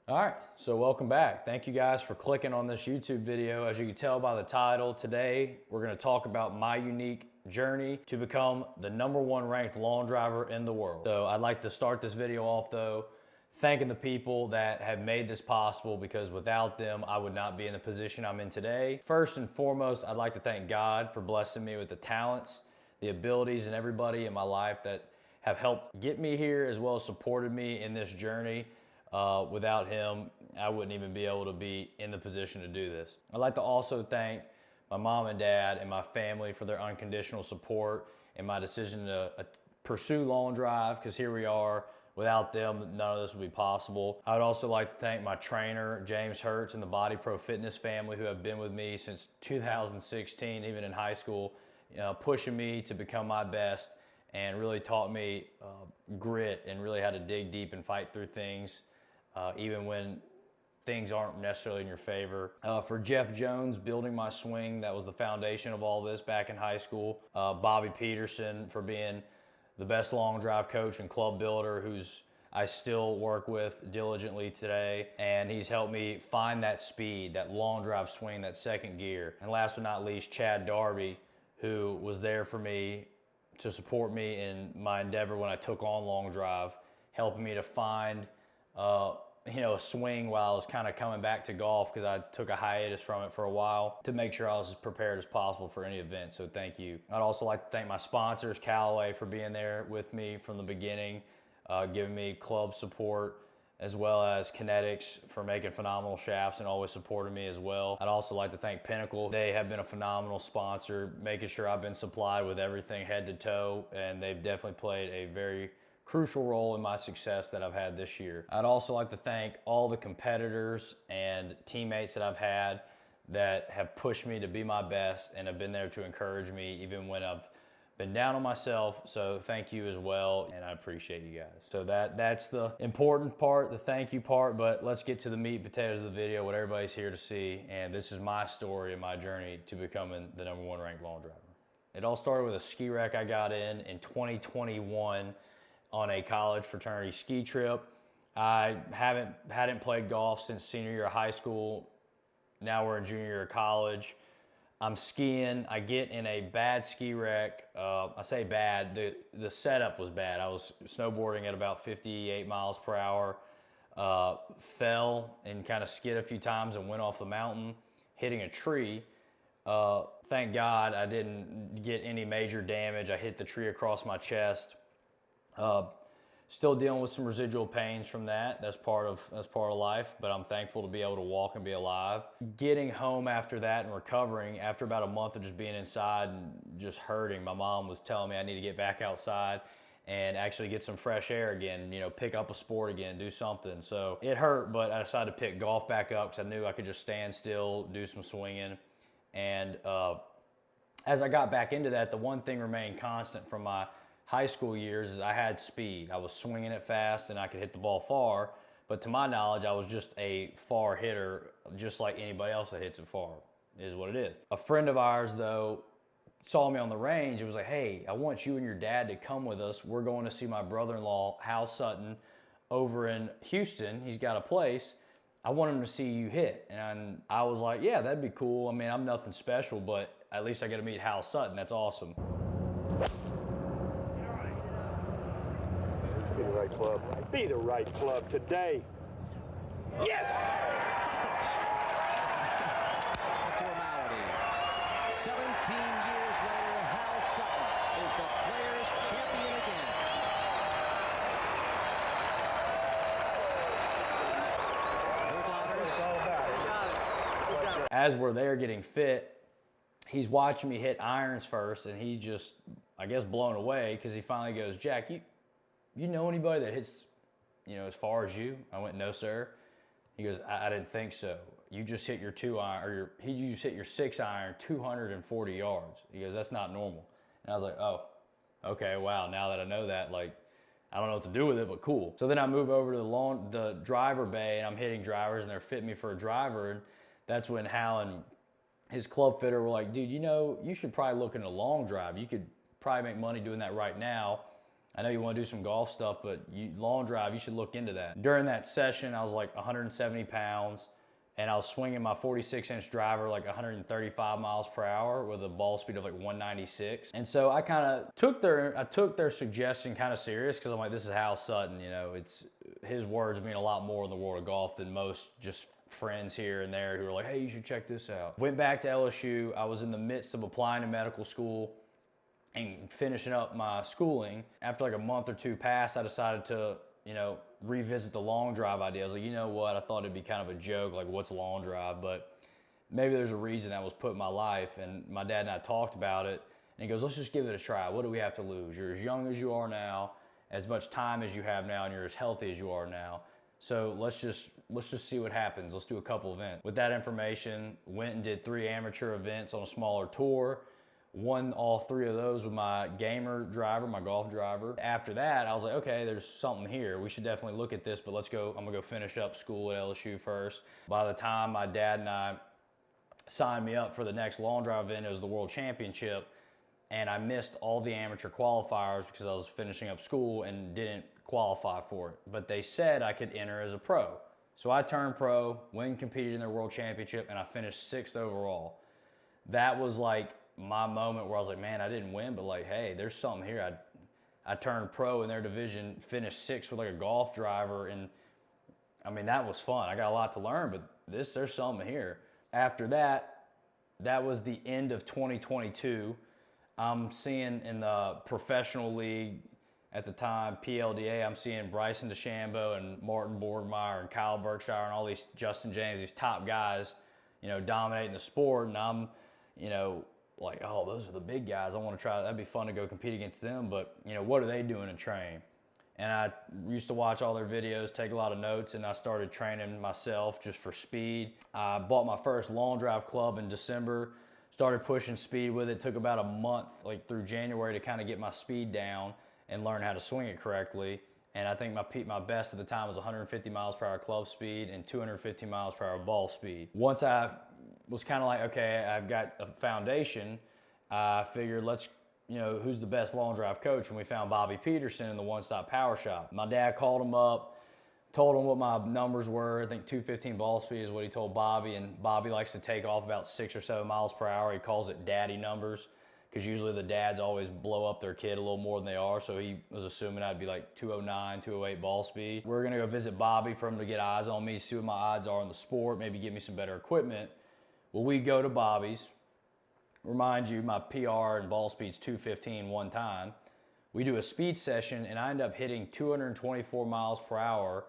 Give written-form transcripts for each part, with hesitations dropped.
All right, so welcome back. Thank you guys for clicking on this YouTube video. As you can tell by the title, today we're gonna talk about my unique journey to become the #1 ranked long driver in the world. So I'd like to start this video off though, thanking the people that have made this possible, because without them, I would not be in the position I'm in today. First and foremost, I'd like to thank God for blessing me with the talents, the abilities, and everybody in my life that have helped get me here, as well as supported me in this journey. Without him, I wouldn't even be able to be in the position to do this. I'd like to also thank my mom and dad and my family for their unconditional support in my decision to pursue long drive, because here we are. Without them, none of this would be possible. I would also like to thank my trainer, James Hertz, and the Body Pro Fitness family, who have been with me since 2016, even in high school, pushing me to become my best, and really taught me grit and really how to dig deep and fight through things, even when things aren't necessarily in your favor. For Jeff Jones, building my swing, that was the foundation of all this back in high school. Bobby Peterson, for being the best long drive coach and club builder, who's I still work with diligently today. And he's helped me find that speed, that long drive swing, that second gear. And last but not least, Chad Darby, who was there for me to support me in my endeavor when I took on long drive, helping me to find a swing while I was kind of coming back to golf, because I took a hiatus from it for a while, to make sure I was as prepared as possible for any event. So thank you. I'd also like to thank my sponsors, Callaway, for being there with me from the beginning, giving me club support, as well as Kinetics for making phenomenal shafts and always supporting me as well. I'd also like to thank Pinnacle. They have been a phenomenal sponsor, making sure I've been supplied with everything head to toe, and they've definitely played a very crucial role in my success that I've had this year. I'd also like to thank all the competitors and teammates that I've had that have pushed me to be my best and have been there to encourage me even when I've been down on myself. So thank you as well, and I appreciate you guys. So that's the important part, the thank you part, but let's get to the meat and potatoes of the video, what everybody's here to see. And this is my story and my journey to becoming the #1 ranked long driver. It all started with a ski wreck I got in 2021 on a college fraternity ski trip. I hadn't played golf since senior year of high school. Now we're in junior year of college. I'm skiing. I get in a bad ski wreck. I say bad. The setup was bad. I was snowboarding at about 58 miles per hour. Fell and kind of skid a few times and went off the mountain, hitting a tree. Thank God I didn't get any major damage. I hit the tree across my chest. Still dealing with some residual pains from that. That's part of life, but I'm thankful to be able to walk and be alive. Getting home after that and recovering, after about a month of just being inside and just hurting, my mom was telling me I need to get back outside and actually get some fresh air again, pick up a sport again, do something. So it hurt, but I decided to pick golf back up because I knew I could just stand still, do some swinging. And as I got back into that, the one thing remained constant from my high school years is I had speed. I was swinging it fast and I could hit the ball far, but to my knowledge, I was just a far hitter, just like anybody else that hits it far, is what it is. A friend of ours, though, saw me on the range and was like, hey, I want you and your dad to come with us. We're going to see my brother-in-law, Hal Sutton, over in Houston. He's got a place. I want him to see you hit. And I was like, yeah, that'd be cool. I mean, I'm nothing special, but at least I get to meet Hal Sutton. That's awesome. Be the right club. Be the right club today. Yes! Formality. 17 years later, Hal Sutton is the Players' champion again. As we're there getting fit, he's watching me hit irons first, and he just, I guess, blown away, because he finally goes, Jack, you know anybody that hits, as far as you? I went, no, sir. He goes, I didn't think so. You just hit your 2 iron, or you just hit your 6 iron 240 yards. He goes, that's not normal. And I was like, oh, okay, wow. Now that I know that, like, I don't know what to do with it, but cool. So then I move over to the driver bay, and I'm hitting drivers, and they're fitting me for a driver. And that's when Hal and his club fitter were like, dude, you should probably look into long drive. You could probably make money doing that right now. I know you want to do some golf stuff, but long drive, you should look into that. During that session, I was like 170 pounds, and I was swinging my 46-inch driver like 135 miles per hour with a ball speed of like 196. And so I kind of took their suggestion kind of serious, because I'm like, this is Hal Sutton, you know, it's his words mean a lot more in the world of golf than most just friends here and there who are like, hey, you should check this out. Went back to LSU. I was in the midst of applying to medical school and finishing up my schooling. After like a month or two passed, I decided to, you know, revisit the long drive idea. I was like, you know what? I thought it'd be kind of a joke, like what's long drive? But maybe there's a reason that was put in my life. And my dad and I talked about it. And he goes, let's just give it a try. What do we have to lose? You're as young as you are now, as much time as you have now, and you're as healthy as you are now. So let's just see what happens. Let's do a couple events. With that information, went and did 3 amateur events on a smaller tour. Won all 3 of those with my gamer driver, my golf driver. After that, I was like, okay, there's something here. We should definitely look at this, but let's go. I'm gonna go finish up school at LSU first. By the time my dad and I signed me up for the next long drive event, it was the World Championship, and I missed all the amateur qualifiers because I was finishing up school and didn't qualify for it. But they said I could enter as a pro. So I turned pro, went and competed in their World Championship, and I finished 6th overall. That was like my moment where I was like, man, I didn't win, but like, hey, there's something here. I turned pro in their division, finished 6th with like a golf driver, and I mean, that was fun. I got a lot to learn, but there's something here. After that, that was the end of 2022. I'm seeing in the professional league at the time, PLDA, I'm seeing Bryson DeChambeau and Martin Boardmeyer and Kyle Berkshire and all these, Justin James, these top guys, you know, dominating the sport, and I'm, you know, like, oh, those are the big guys. I want to try. That'd be fun to go compete against them. But, you know, what are they doing in train? And I used to watch all their videos, take a lot of notes, and I started training myself just for speed. I bought my first long drive club in December, started pushing speed with it. Took about a month, like through January, to kind of get my speed down and learn how to swing it correctly. And I think my best at the time was 150 miles per hour club speed and 250 miles per hour ball speed. Once I was kind of like, okay, I've got a foundation, I figured let's, you know, who's the best long drive coach? And we found Bobby Peterson in the One Stop Power Shop. My dad called him up, told him what my numbers were. I think 215 ball speed is what he told Bobby, and Bobby likes to take off about 6 or 7 miles per hour. He calls it daddy numbers, because usually the dads always blow up their kid a little more than they are, so he was assuming I'd be like 209, 208 ball speed. We're gonna go visit Bobby for him to get eyes on me, see what my odds are in the sport, maybe give me some better equipment. Well, we go to Bobby's. Remind you, my PR and ball speed's 215 one time. We do a speed session, and I end up hitting 224 miles per hour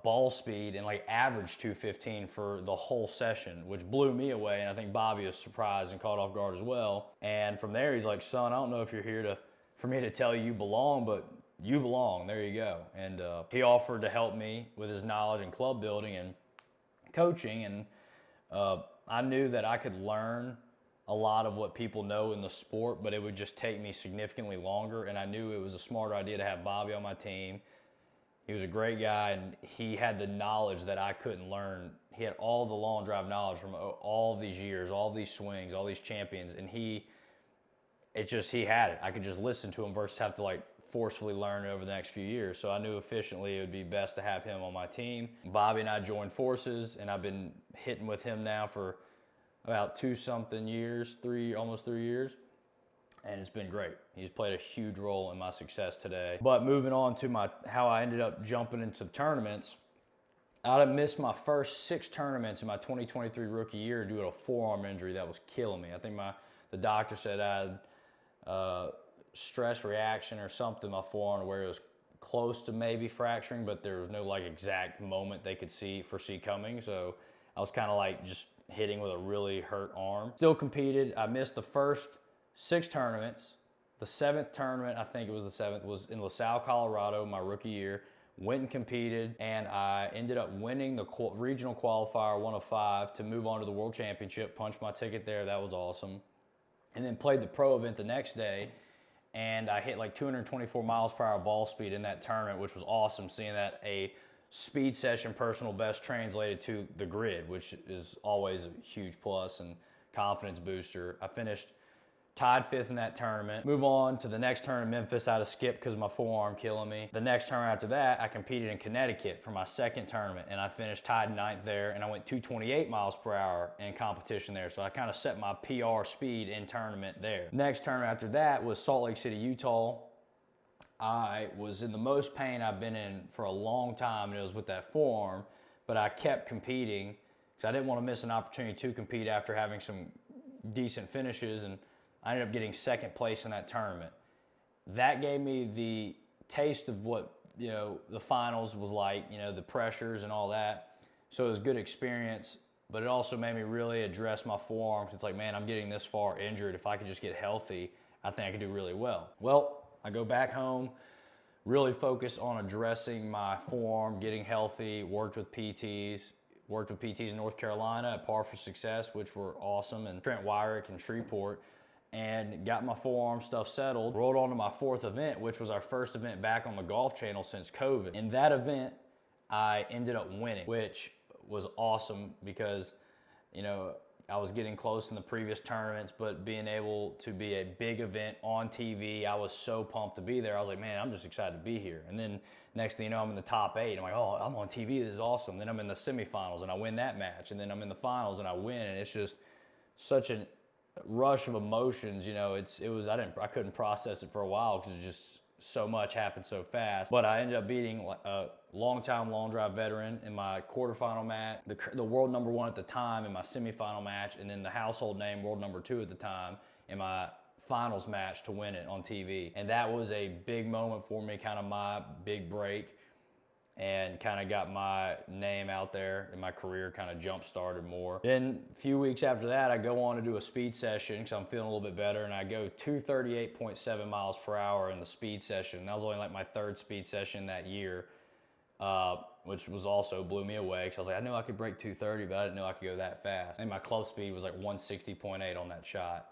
ball speed and like average 215 for the whole session, which blew me away. And I think Bobby was surprised and caught off guard as well. And from there, he's like, son, I don't know if you're here for me to tell you belong, but you belong. There you go. And he offered to help me with his knowledge in club building and coaching. And I knew that I could learn a lot of what people know in the sport, but it would just take me significantly longer. And I knew it was a smarter idea to have Bobby on my team. He was a great guy, and he had the knowledge that I couldn't learn. He had all the long drive knowledge from all of these years, all of these swings, all these champions, and he had it. I could just listen to him versus have to like forcefully learn it over the next few years. So I knew efficiently it would be best to have him on my team. Bobby and I joined forces, and I've been hitting with him now for about almost 3 years. And it's been great. He's played a huge role in my success today. But moving on to how I ended up jumping into tournaments, I'd missed my first 6 tournaments in my 2023 rookie year due to a forearm injury that was killing me. I think the doctor said I had stress reaction or something in my forearm where it was close to maybe fracturing, but there was no like exact moment they could foresee coming. So I was kind of like just hitting with a really hurt arm. Still competed. I missed the first 6 tournaments. The 7th tournament, I think it was the 7th, was in LaSalle, Colorado, my rookie year. Went and competed, and I ended up winning the regional qualifier 1 of 5 to move on to the World Championship. Punched my ticket there. That was awesome. And then played the pro event the next day, and I hit like 224 miles per hour ball speed in that tournament, which was awesome, seeing that a speed session personal best translated to the grid, which is always a huge plus and confidence booster. I finished tied 5th in that tournament. Move on to the next tournament in Memphis. I had to skip because of my forearm killing me. The next tournament after that, I competed in Connecticut for my second tournament, and I finished tied 9th there, and I went 228 miles per hour in competition there. So I kind of set my PR speed in tournament there. Next tournament after that was Salt Lake City, Utah. I was in the most pain I've been in for a long time, and it was with that forearm, but I kept competing because I didn't want to miss an opportunity to compete after having some decent finishes, and I ended up getting second place in that tournament. That gave me the taste of what, you know, the finals was like, you know, the pressures and all that. So it was a good experience, but it also made me really address my forearms. It's like, man, I'm getting this far injured. If I could just get healthy, I think I could do really well. Well, I go back home, really focus on addressing my forearm, getting healthy, worked with PTs in North Carolina at Par for Success, which were awesome, and Trent Wyrick in Shreveport, and got my forearm stuff settled. Rolled on to my 4th event, which was our first event back on the Golf Channel since COVID. In that event, I ended up winning, which was awesome because, you know, I was getting close in the previous tournaments, but being able to be a big event on TV, I was so pumped to be there. I was like, man, I'm just excited to be here. And then next thing you know, I'm in the top 8. I'm like, oh, I'm on TV. This is awesome. Then I'm in the semifinals and I win that match. And then I'm in the finals and I win. And it's just such a rush of emotions. You know, I couldn't process it for a while because it just so much happened so fast. But I ended up beating a longtime long drive veteran in my quarterfinal match, the world number 1 at the time in my semifinal match, and then the household name world number 2 at the time in my finals match to win it on TV. And that was a big moment for me, kind of my big break, and kind of got my name out there and my career kind of jump started more. Then a few weeks after that, I go on to do a speed session because I'm feeling a little bit better, and I go 238.7 miles per hour in the speed session. That was only like my 3rd speed session that year, which was also blew me away because I was like, I knew I could break 230, but I didn't know I could go that fast. And my club speed was like 160.8 on that shot.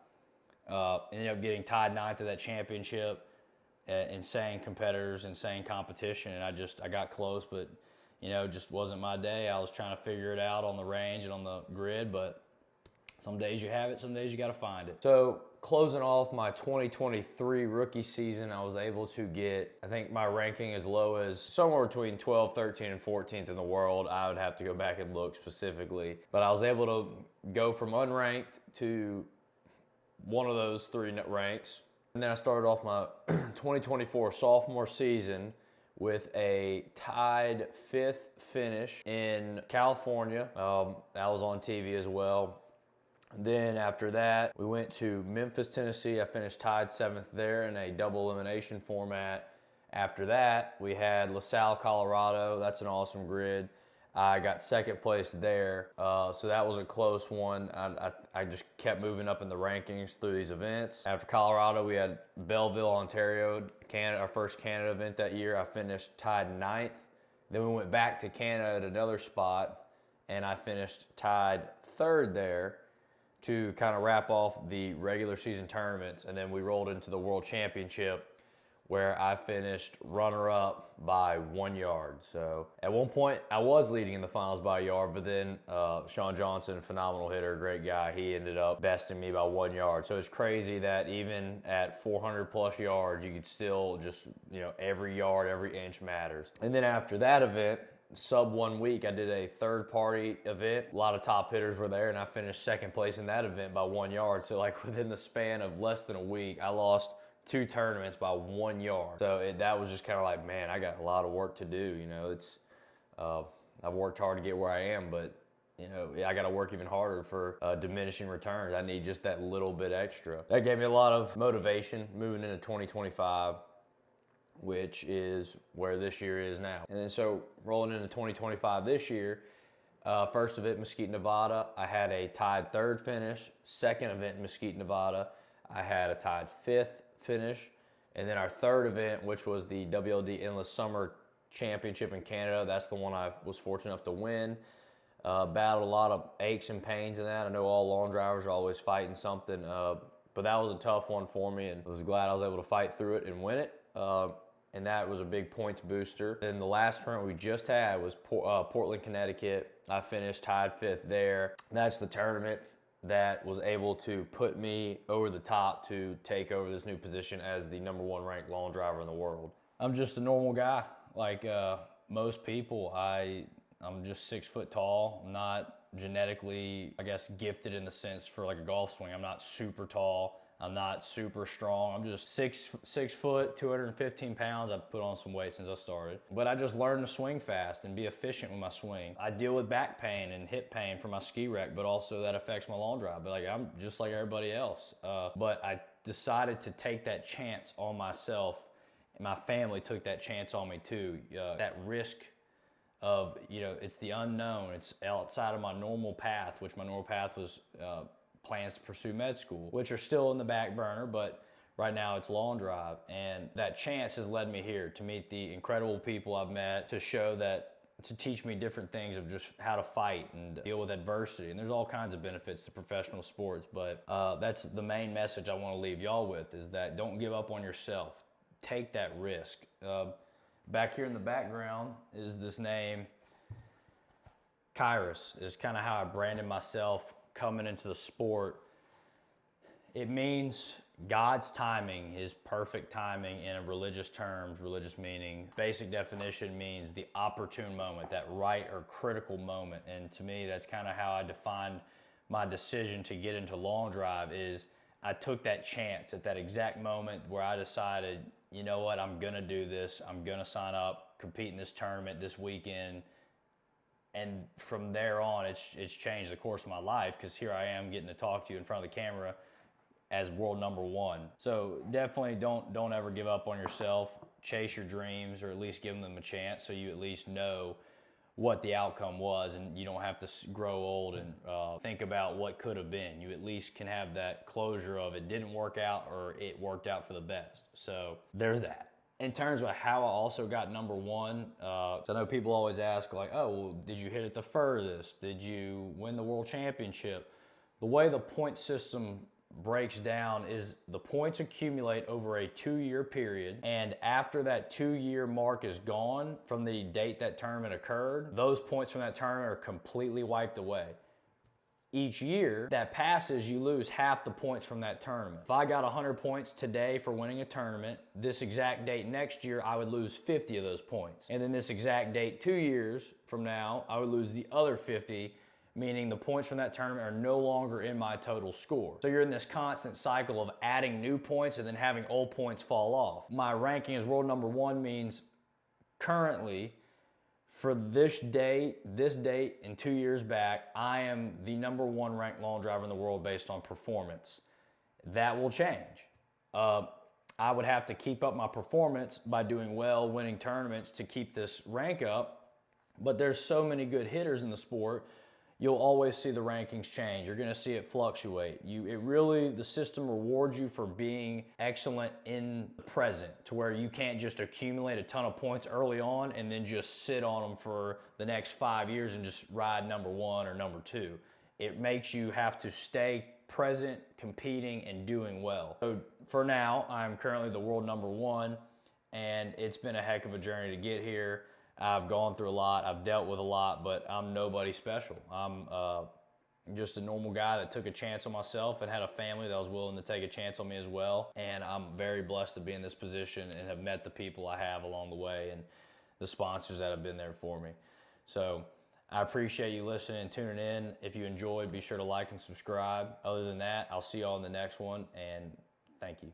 Ended up getting tied 9th to that championship. Insane competitors, insane competition, and I got close, but you know, just wasn't my day. I was trying to figure it out on the range and on the grid, but some days you have it, some days you got to find it. So closing off my 2023 rookie season, I was able to get, I think my ranking as low as somewhere between 12th, 13th, and 14th in the world. I would have to go back and look specifically, but I was able to go from unranked to one of those 3 ranks. And then I started off my 2024 sophomore season with a tied 5th finish in California. That was on TV as well. Then after that, we went to Memphis, Tennessee. I finished tied 7th there in a double elimination format. After that, we had LaSalle, Colorado. That's an awesome grid. I got 2nd place there, so that was a close one. I just kept moving up in the rankings through these events. After Colorado, we had Belleville, Ontario, Canada, our first Canada event that year. I finished tied 9th. Then we went back to Canada at another spot, and I finished tied 3rd there to kind of wrap off the regular season tournaments. And then we rolled into the World Championship, where I finished runner-up by 1 yard. So at one point, I was leading in the finals by a yard, but then Sean Johnson, phenomenal hitter, great guy, he ended up besting me by 1 yard. So it's crazy that even at 400 plus yards, you could still just, you know, every yard, every inch matters. And then after that event, sub 1 week, I did a 3rd-party event. A lot of top hitters were there, and I finished 2nd place in that event by 1 yard. So like within the span of less than a week, I lost 2 tournaments by 1 yard. So that was just kind of like, man, I got a lot of work to do. You know, I've worked hard to get where I am, but you know, I got to work even harder for diminishing returns. I need just that little bit extra. That gave me a lot of motivation moving into 2025, which is where this year is now. And then so rolling into 2025 this year, first event, Mesquite, Nevada, I had a tied 3rd finish. Second event, Mesquite, Nevada, I had a tied 5th finish. And then our 3rd event, which was the WLD Endless Summer Championship in Canada, that's the one I was fortunate enough to win. Battled a lot of aches and pains in that. I know all lawn drivers are always fighting something, but that was a tough one for me, and I was glad I was able to fight through it and win it. And that was a big points booster. And the last tournament we just had was Portland, Connecticut. I finished tied 5th there. That's the tournament that was able to put me over the top to take over this new position as the #1 ranked lawn driver in the world. I'm just a normal guy, like most people. I'm just 6 foot tall. I'm not genetically, I guess, gifted in the sense for like a golf swing. I'm not super tall. I'm not super strong. I'm just six foot, 215 pounds. I've put on some weight since I started. But I just learned to swing fast and be efficient with my swing. I deal with back pain and hip pain from my ski wreck, but also that affects my lawn drive. But like, I'm just like everybody else. But I decided to take that chance on myself. And my family took that chance on me too. That risk of, it's the unknown. It's outside of my normal path, which my normal path was plans to pursue med school, which are still in the back burner, but right now it's lawn drive. And that chance has led me here to meet the incredible people I've met, to teach me different things of just how to fight and deal with adversity. And there's all kinds of benefits to professional sports, but that's the main message I want to leave y'all with, is that don't give up on yourself. Take that risk. Back here in the background is this name, Kairos, is kind of how I branded myself coming into the sport. It means God's timing, his perfect timing in religious terms, religious meaning. Basic definition means the opportune moment, that right or critical moment. And to me, that's kind of how I defined my decision to get into lawn drive. Is I took that chance at that exact moment where I decided, you know what, I'm gonna do this. I'm gonna sign up, compete in this tournament this weekend. And from there on, it's changed the course of my life, because here I am getting to talk to you in front of the camera as world #1. So definitely don't ever give up on yourself. Chase your dreams, or at least give them a chance, so you at least know what the outcome was, and you don't have to grow old and think about what could have been. You at least can have that closure of it didn't work out, or it worked out for the best. So there's that. In terms of how I also got #1, I know people always ask, like, oh, well, did you hit it the furthest? Did you win the world championship? The way the point system breaks down is the points accumulate over a 2-year period, and after that 2-year mark is gone from the date that tournament occurred, those points from that tournament are completely wiped away. Each year that passes, you lose half the points from that tournament. If I got 100 points today for winning a tournament, this exact date next year, I would lose 50 of those points. And then this exact date 2 years from now, I would lose the other 50, meaning the points from that tournament are no longer in my total score. So you're in this constant cycle of adding new points and then having old points fall off. My ranking as world #1 means currently, for this date and 2 years back, I am the #1 ranked lawn driver in the world based on performance. That will change. I would have to keep up my performance by doing well, winning tournaments to keep this rank up. But there's so many good hitters in the sport, you'll always see the rankings change. You're gonna see it fluctuate. The system rewards you for being excellent in the present, to where you can't just accumulate a ton of points early on and then just sit on them for the next 5 years and just ride #1 or #2. It makes you have to stay present, competing, and doing well. So for now, I'm currently the world #1, and it's been a heck of a journey to get here. I've gone through a lot, I've dealt with a lot, but I'm nobody special. I'm just a normal guy that took a chance on myself and had a family that was willing to take a chance on me as well. And I'm very blessed to be in this position and have met the people I have along the way, and the sponsors that have been there for me. So I appreciate you listening and tuning in. If you enjoyed, be sure to like and subscribe. Other than that, I'll see y'all in the next one, and thank you.